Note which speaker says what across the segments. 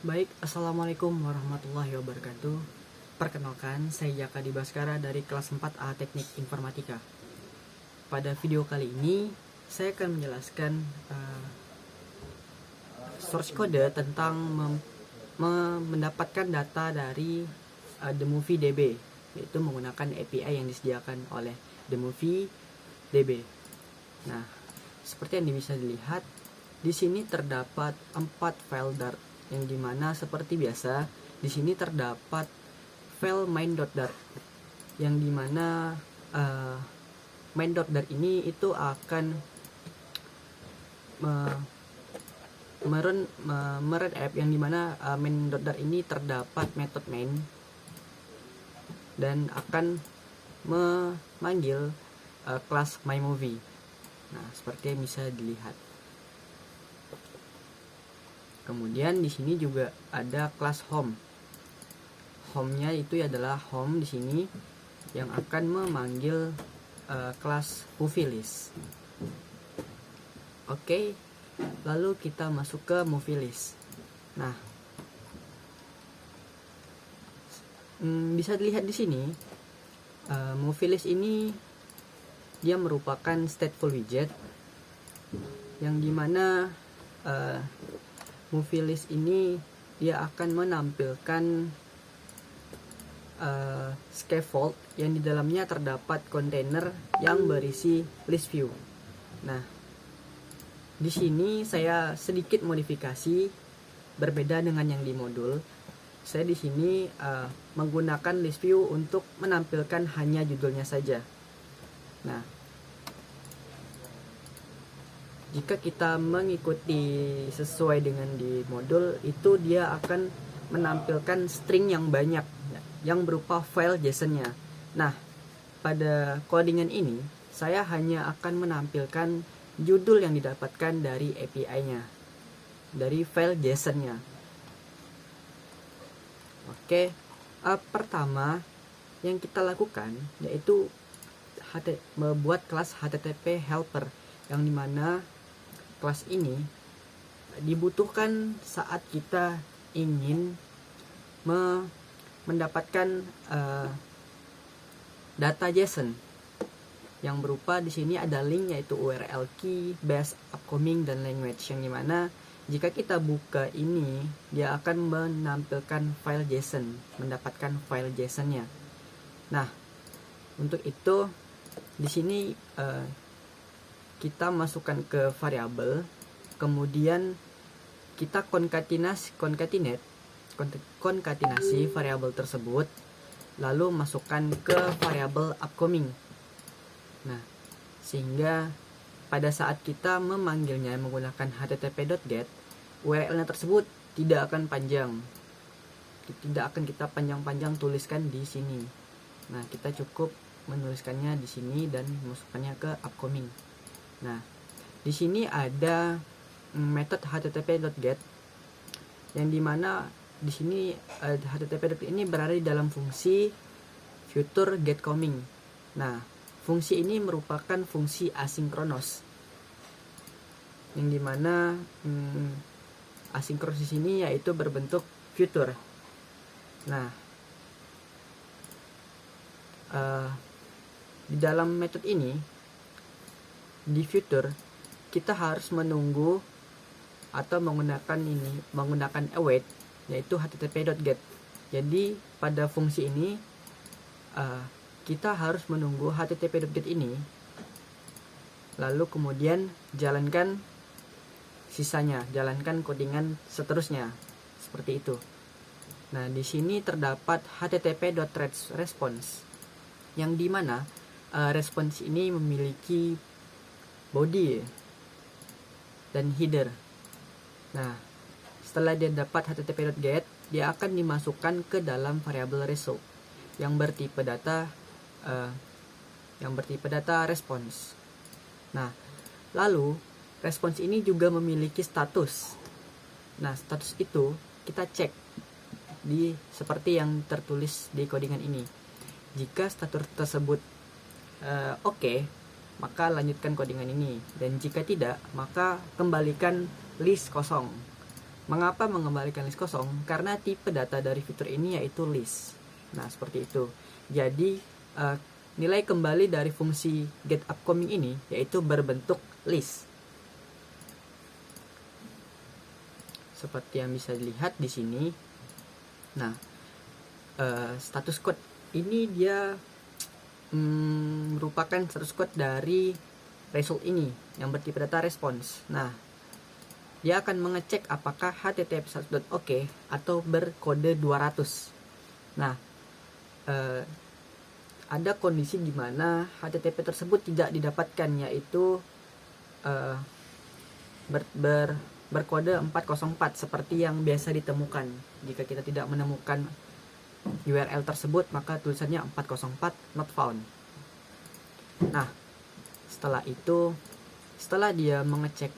Speaker 1: Baik, Assalamualaikum warahmatullahi wabarakatuh. Perkenalkan, saya Jaka Dibaskara dari kelas 4A Teknik Informatika. Pada video kali ini, saya akan menjelaskan source code tentang mendapatkan data dari The Movie DB, yaitu menggunakan API yang disediakan oleh The Movie DB. Nah, seperti yang bisa dilihat, di sini terdapat 4 file Dart, yang dimana seperti biasa di sini terdapat file main.dart, yang dimana main.dart ini itu akan merun app, yang dimana main.dart ini terdapat metode main dan akan memanggil kelas myMovie. Nah, seperti yang bisa dilihat. Kemudian di sini juga ada kelas home. Home-nya itu adalah home di sini yang akan memanggil kelas movie list. Oke, lalu kita masuk ke movie list. Nah, bisa dilihat di sini movie list ini dia merupakan stateful widget, yang dimana movie list ini dia akan menampilkan scaffold yang di dalamnya terdapat kontainer yang berisi list view. Nah, di sini saya sedikit modifikasi berbeda dengan yang di modul. Saya di sini menggunakan list view untuk menampilkan hanya judulnya saja. Nah, jika kita mengikuti sesuai dengan di modul itu, dia akan menampilkan string yang banyak yang berupa file JSON-nya. Nah, pada codingan ini saya hanya akan menampilkan judul yang didapatkan dari API-nya, dari file JSON-nya. Oke, pertama yang kita lakukan yaitu membuat kelas HTTP helper, yang dimana kelas ini dibutuhkan saat kita ingin mendapatkan data JSON yang berupa di sini ada link, yaitu URL key, base, upcoming, dan language, yang dimana jika kita buka ini dia akan menampilkan file JSON, mendapatkan file JSON-nya. Nah, untuk itu di sini kita masukkan ke variabel, kemudian kita konkatinasi variabel tersebut, lalu masukkan ke variabel upcoming. Nah, sehingga pada saat kita memanggilnya menggunakan http.get, URL-nya tersebut tidak akan panjang, tidak akan kita panjang-panjang tuliskan di sini. Nah, kita cukup menuliskannya di sini dan memasukkannya ke upcoming. Nah, di sini ada metode http.get, yang dimana di sini http.get ini berada di dalam fungsi future getComing. Nah, fungsi ini merupakan fungsi asinkronos, yang dimana asinkronos di sini yaitu berbentuk future. Nah, di dalam metode ini, di future kita harus menunggu atau menggunakan await, yaitu http.get. Jadi pada fungsi ini kita harus menunggu http.get ini, lalu kemudian jalankan sisanya, jalankan codingan seterusnya, seperti itu. Nah, di sini terdapat http.response, yang dimana response ini memiliki body dan header. Nah, setelah dia dapat http.get, dia akan dimasukkan ke dalam variabel result yang bertipe data response. Nah, lalu response ini juga memiliki status. Nah, status itu kita cek seperti yang tertulis di codingan ini. Jika status tersebut oke, maka lanjutkan codingan ini, dan jika tidak, maka kembalikan list kosong. Mengapa mengembalikan list kosong? Karena tipe data dari fitur ini yaitu list. Nah, seperti itu. Jadi nilai kembali dari fungsi getUpcoming ini yaitu berbentuk list. Seperti yang bisa dilihat di sini. Nah, status code ini dia merupakan status code dari result ini yang bertipe data response. Nah, dia akan mengecek apakah HTTP status.ok atau berkode 200. Nah, ada kondisi di mana HTTP tersebut tidak didapatkan, yaitu berkode 404 seperti yang biasa ditemukan. Jika kita tidak menemukan URL tersebut, maka tulisannya 404 not found. Nah, setelah dia mengecek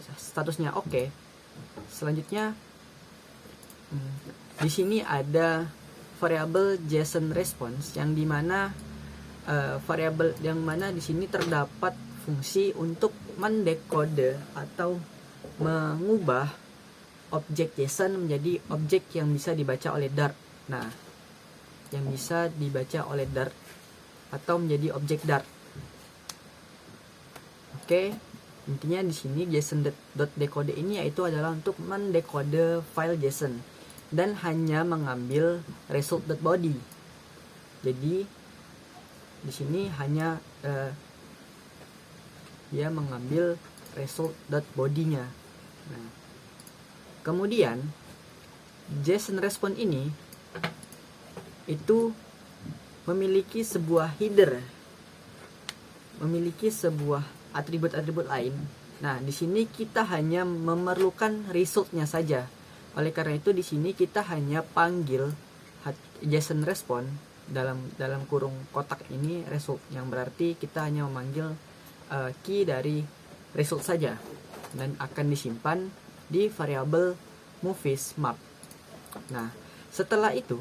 Speaker 1: statusnya oke, selanjutnya di sini ada variabel JSON response yang dimana variabel yang mana di sini terdapat fungsi untuk mendekode atau mengubah objek JSON menjadi objek yang bisa dibaca oleh Dart. Nah, yang bisa dibaca oleh Dart atau menjadi objek Dart. Oke, intinya di sini JSON.decode ini yaitu adalah untuk mendekode file JSON dan hanya mengambil result.body. Jadi di sini hanya dia mengambil result.body-nya. Nah, kemudian JSON response ini itu memiliki sebuah header, memiliki sebuah atribut-atribut lain. Nah, di sini kita hanya memerlukan resultnya saja. Oleh karena itu di sini kita hanya panggil JSON response dalam kurung kotak ini result, yang berarti kita hanya memanggil key dari result saja dan akan disimpan di variabel movies map. Nah, setelah itu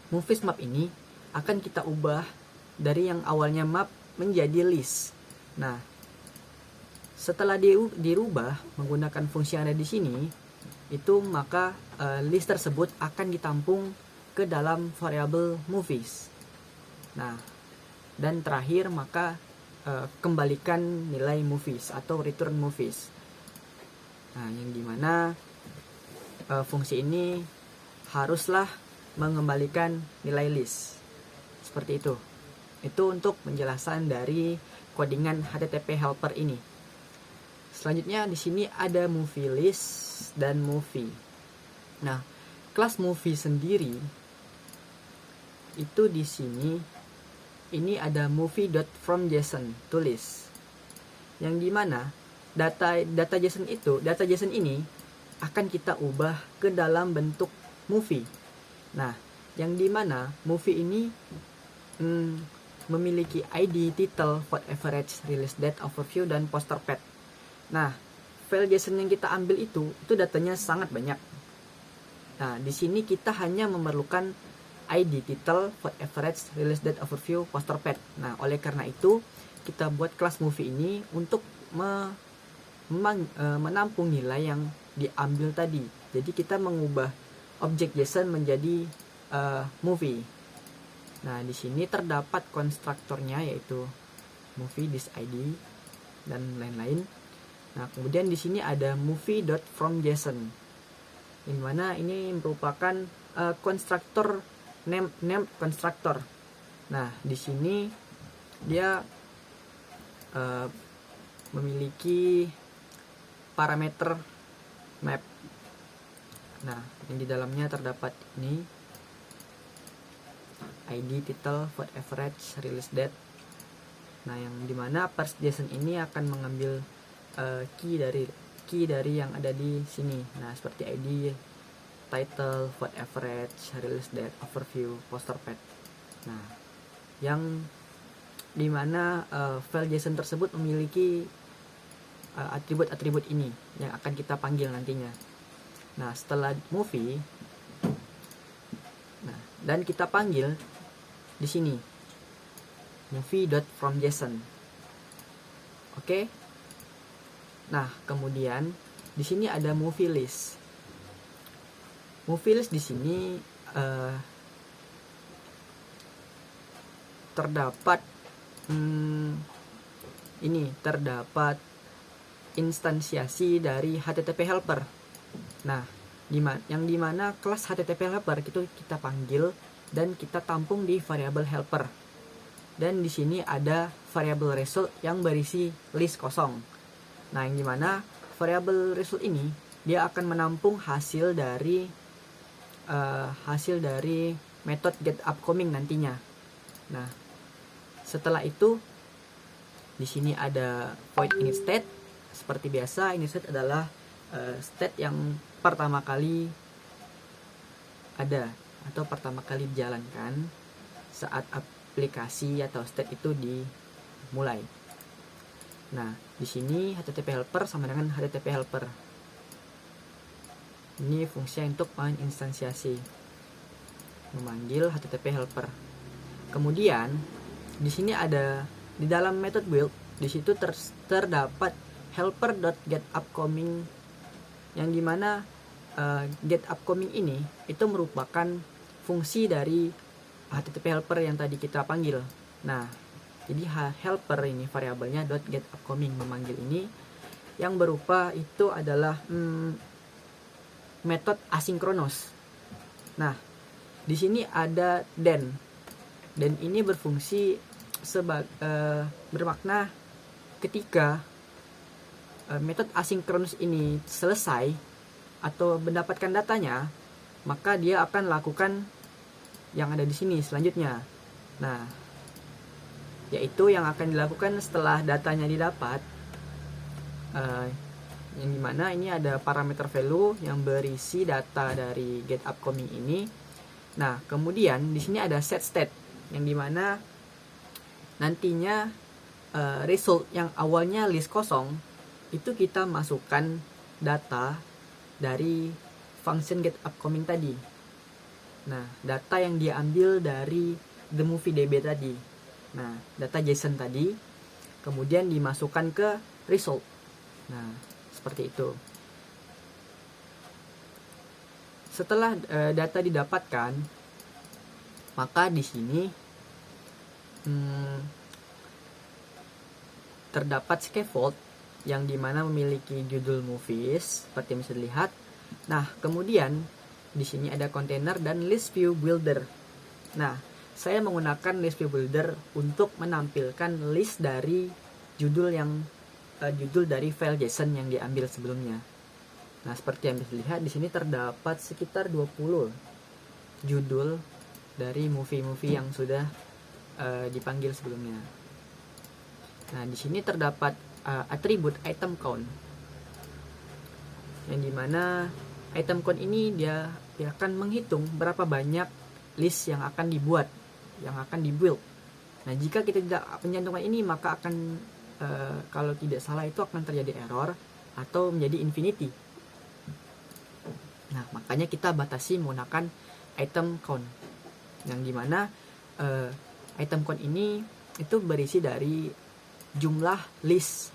Speaker 1: movies map ini akan kita ubah dari yang awalnya map menjadi list. Nah, setelah dirubah menggunakan fungsi yang ada di sini, itu maka list tersebut akan ditampung ke dalam variabel movies. Nah, dan terakhir maka kembalikan nilai movies atau return movies. Nah, yang dimana fungsi ini haruslah mengembalikan nilai list. Seperti itu. Itu untuk penjelasan dari codingan HTTP helper ini. Selanjutnya di sini ada movie list dan movie. Nah, kelas movie sendiri itu di sini ini ada movie.fromJSON to list. Yang dimana data JSON ini akan kita ubah ke dalam bentuk movie. Nah, yang dimana movie ini memiliki ID, title, vote average, release date, overview, dan poster path. Nah, file JSON yang kita ambil itu datanya sangat banyak. Nah, di sini kita hanya memerlukan ID, title, vote average, release date, overview, poster path. Nah, oleh karena itu kita buat kelas movie ini untuk menampung nilai yang diambil tadi. Jadi kita mengubah objek JSON menjadi movie. Nah, di sini terdapat konstruktornya yaitu movie this ID dan lain-lain. Nah, kemudian di sini ada movie.fromJSON, di mana ini merupakan konstruktor name konstruktor. Nah, di sini dia memiliki parameter map. Nah, yang di dalamnya terdapat ini ID, title, vote average, release date. Nah, yang dimana parse JSON ini akan mengambil key dari yang ada di sini. Nah, seperti ID, title, vote average, release date, overview, poster path. Nah, yang dimana file JSON tersebut memiliki atribut-atribut ini yang akan kita panggil nantinya. Nah, setelah movie, nah, dan kita panggil di sini movie.fromJSON. Oke. Nah, kemudian di sini ada movie list. Movie list di sini terdapat terdapat instansiasi dari HTTP helper. Nah, yang dimana kelas HTTP helper itu kita panggil dan kita tampung di variabel helper. Dan di sini ada variabel result yang berisi list kosong. Nah, yang dimana variabel result ini dia akan menampung hasil dari metode getUpcoming nantinya. Nah, setelah itu di sini ada void init state. Seperti biasa, init state adalah state yang pertama kali ada atau pertama kali dijalankan saat aplikasi atau state itu dimulai. Nah, di sini HTTP helper sama dengan HTTP helper. Ini fungsi untuk menginstansiasi, memanggil HTTP helper. Kemudian di sini ada di dalam method build, di situ terdapat helper.getUpcoming, yang dimana getUpcoming ini itu merupakan fungsi dari HTTP helper yang tadi kita panggil. Nah, jadi helper ini variabelnya .getUpcoming memanggil ini yang berupa itu adalah metode asinkronos. Nah, di sini ada den. Den ini berfungsi bermakna ketika metode asinkronus ini selesai atau mendapatkan datanya, maka dia akan lakukan yang ada di sini selanjutnya. Nah, yaitu yang akan dilakukan setelah datanya didapat, yang dimana ini ada parameter value yang berisi data dari getUpcoming ini. Nah, kemudian di sini ada set state, yang dimana nantinya result yang awalnya list kosong itu kita masukkan data dari function getUpcoming tadi. Nah, data yang diambil dari the movie DB tadi. Nah, data JSON tadi kemudian dimasukkan ke result. Nah, seperti itu. Setelah data didapatkan, maka di sini terdapat scaffold yang dimana memiliki judul movies seperti yang bisa dilihat. Nah, kemudian di sini ada container dan list view builder. Nah, saya menggunakan list view builder untuk menampilkan list dari judul dari file JSON yang diambil sebelumnya. Nah, seperti yang bisa dilihat di sini terdapat sekitar 20 judul dari movie-movie yang sudah dipanggil sebelumnya. Nah, di sini terdapat atribut item count, yang dimana item count ini dia akan menghitung berapa banyak list yang akan dibuat, yang akan dibuild. Nah, jika kita tidak mencantumkan ini, maka akan kalau tidak salah itu akan terjadi error atau menjadi infinity. Nah, makanya kita batasi menggunakan item count, yang dimana item count ini itu berisi dari jumlah list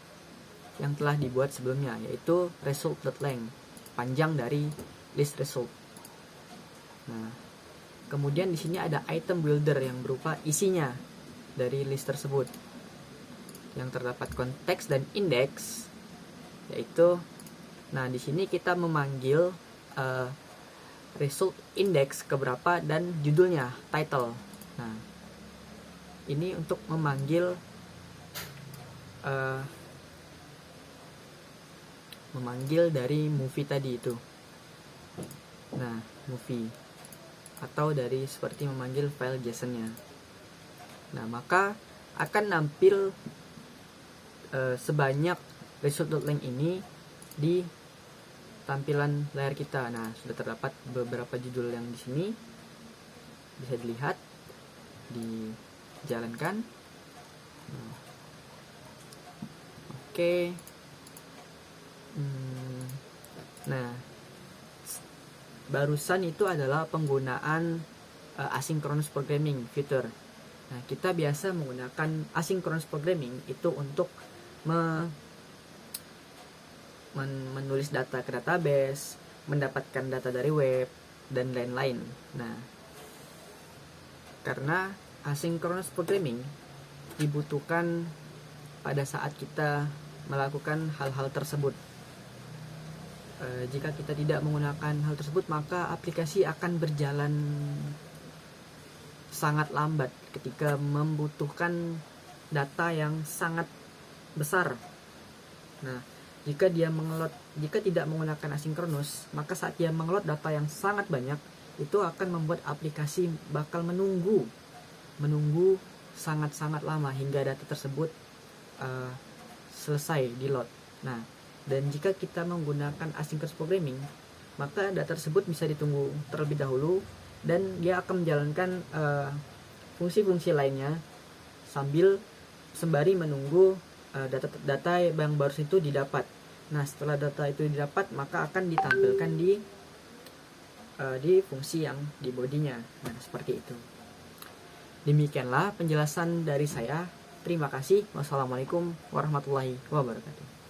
Speaker 1: yang telah dibuat sebelumnya, yaitu result.length, panjang dari list result. Nah, kemudian di sini ada item builder yang berupa isinya dari list tersebut, yang terdapat konteks dan indeks, yaitu nah di sini kita memanggil result index keberapa dan judulnya title. Nah, ini untuk memanggil dari movie tadi itu. Nah, movie atau dari seperti memanggil file JSON-nya. Nah, maka akan nampil sebanyak result.length ini di tampilan layar kita. Nah, sudah terdapat beberapa judul yang di sini bisa dilihat, dijalankan. Oke. Nah, barusan itu adalah penggunaan asynchronous programming fitur. Nah, kita biasa menggunakan asynchronous programming itu untuk menulis data ke database, mendapatkan data dari web, dan lain-lain. Nah, karena asynchronous programming dibutuhkan pada saat kita melakukan hal-hal tersebut. Jika kita tidak menggunakan hal tersebut, maka aplikasi akan berjalan sangat lambat ketika membutuhkan data yang sangat besar. Nah, jika tidak menggunakan asinkronus, maka saat dia mengeload data yang sangat banyak, itu akan membuat aplikasi bakal menunggu sangat-sangat lama hingga data tersebut selesai di load. Nah, dan jika kita menggunakan asynchronous programming, maka data tersebut bisa ditunggu terlebih dahulu dan dia akan menjalankan fungsi-fungsi lainnya sembari menunggu data yang baru itu didapat. Nah, setelah data itu didapat, maka akan ditampilkan di fungsi yang di bodinya. Nah, seperti itu. Demikianlah penjelasan dari saya. Terima kasih. Wassalamualaikum warahmatullahi wabarakatuh.